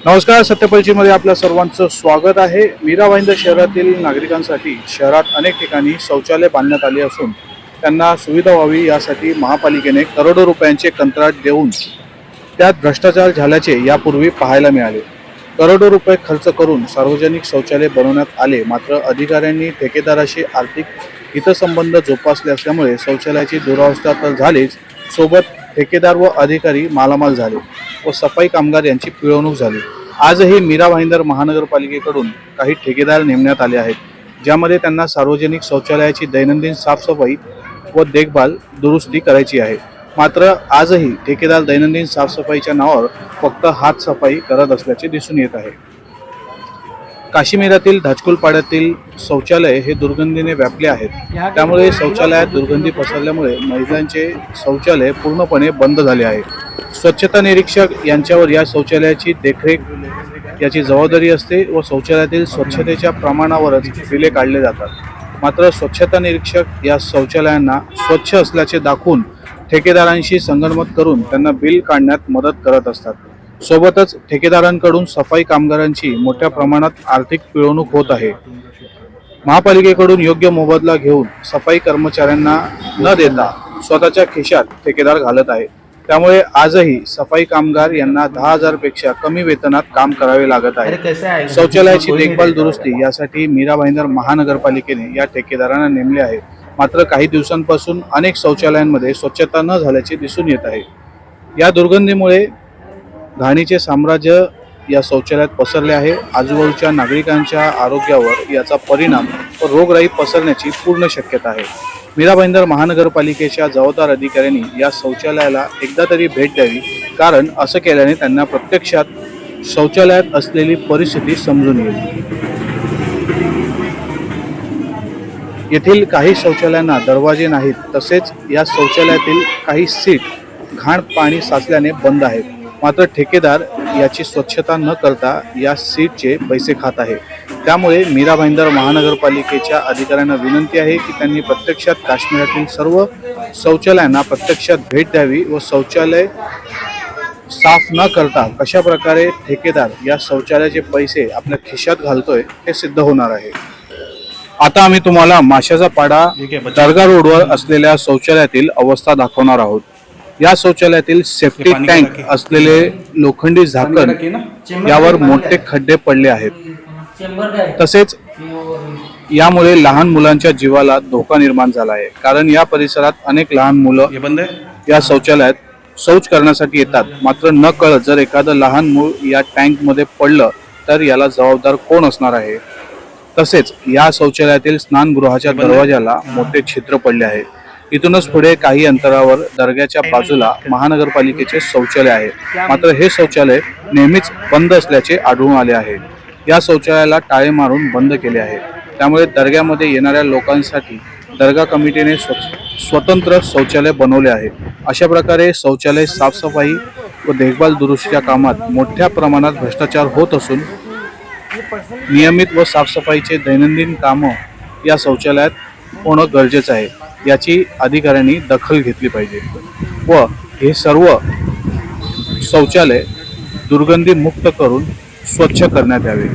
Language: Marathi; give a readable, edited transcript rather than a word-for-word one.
नमस्कार, सत्यपरिचयमध्ये आपल्या सर्वांचं स्वागत आहे। मीरा भाईंदर शहरातील नागरिकांसाठी शहरात अनेक ठिकाणी शौचालय बांधण्यात आले असून त्यांना सुविधा व्हावी यासाठी महापालिकेने करोडो रुपयांचे कंत्राट देऊन त्यात भ्रष्टाचार झाल्याचे यापूर्वी पाहायला मिळाले। करोडो रुपये खर्च करून सार्वजनिक शौचालय बनवण्यात आले, मात्र अधिकाऱ्यांनी ठेकेदाराशी आर्थिक हितसंबंध जोपासले असल्यामुळे शौचालयाची दुरावस्था तर झालीच, सोबत ठेकेदार व अधिकारी मालामाल झाले व सफाई कामगार यांची पिळवणूक झाली। आजही मीरा भाईंदर महानगरपालिकेकडून काही ठेकेदार नेमण्यात आले आहेत, ज्यामध्ये त्यांना सार्वजनिक शौचालयाची दैनंदिन साफसफाई व देखभाल दुरुस्ती करायची आहे। मात्र आजही ठेकेदार दैनंदिन साफसफाईच्या नावावर फक्त हात सफाई करत असल्याचे दिसून येत आहे। काश्मीरातील धाचकुलपाड्यातील शौचालय हे दुर्गंधीने व्यापले आहेत, त्यामुळे शौचालयात दुर्गंधी पसरल्यामुळे महिलांचे शौचालय पूर्णपणे बंद झाले आहे। स्वच्छता निरीक्षक यांच्यावर या शौचालयाची देखरेख याची जबाबदारी असते व शौचालयातील स्वच्छतेच्या प्रमाणावरच बिले काढले जातात। मात्र स्वच्छता निरीक्षक या शौचालयांना स्वच्छ असल्याचे दाखवून ठेकेदारांशी संगनमत करून त्यांना बिल काढण्यात मदत करत असतात। सोबतच ठेकेदारांकडून सफाई कामगारांची मोठ्या प्रमाणात आर्थिक पिळवणूक होत आहे। महापालिकेकडून योग्य मोबदला घेऊन सफाई कर्मचाऱ्यांना न देता स्वतःच्या खिशात ठेकेदार घालत आहे। त्यामुळे आजही सफाई कामगार यांना 10,000 पेक्षा कमी वेतनात काम करावे लागत आहे। शौचालयाची देखभाल दुरुस्ती यासाठी मीरा भाईंदर महानगरपालिकेने या ठेकेदारांना नेमले आहे, मात्र काही दिवसांपासून अनेक शौचालयांमध्ये स्वच्छता न झाल्याचे दिसून येत आहे। या दुर्गंधीमुळे घाणीचे साम्राज्य या शौचालयात पसरले आहे। आजूबाजूच्या नागरिकांच्या आरोग्यावर याचा परिणाम व रोगराई पसरण्याची पूर्ण शक्यता आहे। मीरा भाईंदर महानगरपालिकेच्या जबाबदार अधिकाऱ्यांनी या शौचालयाला एकदा तरी भेट द्यावी, कारण असं केल्याने त्यांना प्रत्यक्षात शौचालयात असलेली परिस्थिती समजून येईल। येथील काही शौचालयांना दरवाजे नाहीत, तसेच या शौचालयातील काही सीट घाण पाणी साचल्याने बंद आहेत। मात्र ठेकेदार याची स्वच्छता न करता या सीटचे पैसे खात आहे। त्यामुळे मीरा भाईंदर महानगरपालिकेच्या अधिकाऱ्यांना विनंती आहे की त्यांनी प्रत्यक्षात काश्मीरातील सर्व शौचालयांना प्रत्यक्षात भेट द्यावी व शौचालय साफ न करता कशा प्रकारे ठेकेदार या शौचालयाचे पैसे आपल्या खिशात घालतोय हे सिद्ध होणार आहे। आता आम्ही तुम्हाला माशाचा पाडा दर्गा रोडवर असलेल्या शौचालयातील अवस्था दाखवणार आहोत। या शौचालयातील सेफ्टी टँक असलेले लोखंडी झाकण यावर मोठे खड्डे पडले आहेत, तसेच यामुळे लहान मुलांच्या जीवाला धोका निर्माण झाला आहे, कारण या परिसरात अनेक लहान मुलं या शौचालयात शौच करण्यासाठी येतात। मात्र न कळत जर एखादं लहान मूल या टँक मध्ये पडलं तर याला जबाबदार कोण असणार आहे। तसेच या शौचालयातील स्नानगृहाच्या दरवाजाला मोठे छिद्र पडले आहे। इथूनच पुढे काही अंतरावर दर्ग्याच्या बाजूला महानगरपालिकेचे शौचालय आहे, मात्र हे शौचालय नेहमीच बंद असल्याचे आढळून आले आहे। या शौचालयाला टाळे मारून बंद केले आहे। त्यामुळे दर्ग्यामध्ये येणाऱ्या लोकांसाठी दर्गा कमिटीने स्वतंत्र शौचालय बनवले आहे। अशा प्रकारे शौचालय साफसफाई व देखभाल दुरुस्तीच्या कामात मोठ्या प्रमाणात भ्रष्टाचार होत असून नियमित व साफसफाईचे दैनंदिन कामं या शौचालयात होणं गरजेचं आहे, याची अधिकाऱ्यांनी दखल घेतली पाहिजे व हे सर्व शौचालय दुर्गंधी मुक्त करून स्वच्छ करण्यात यावे।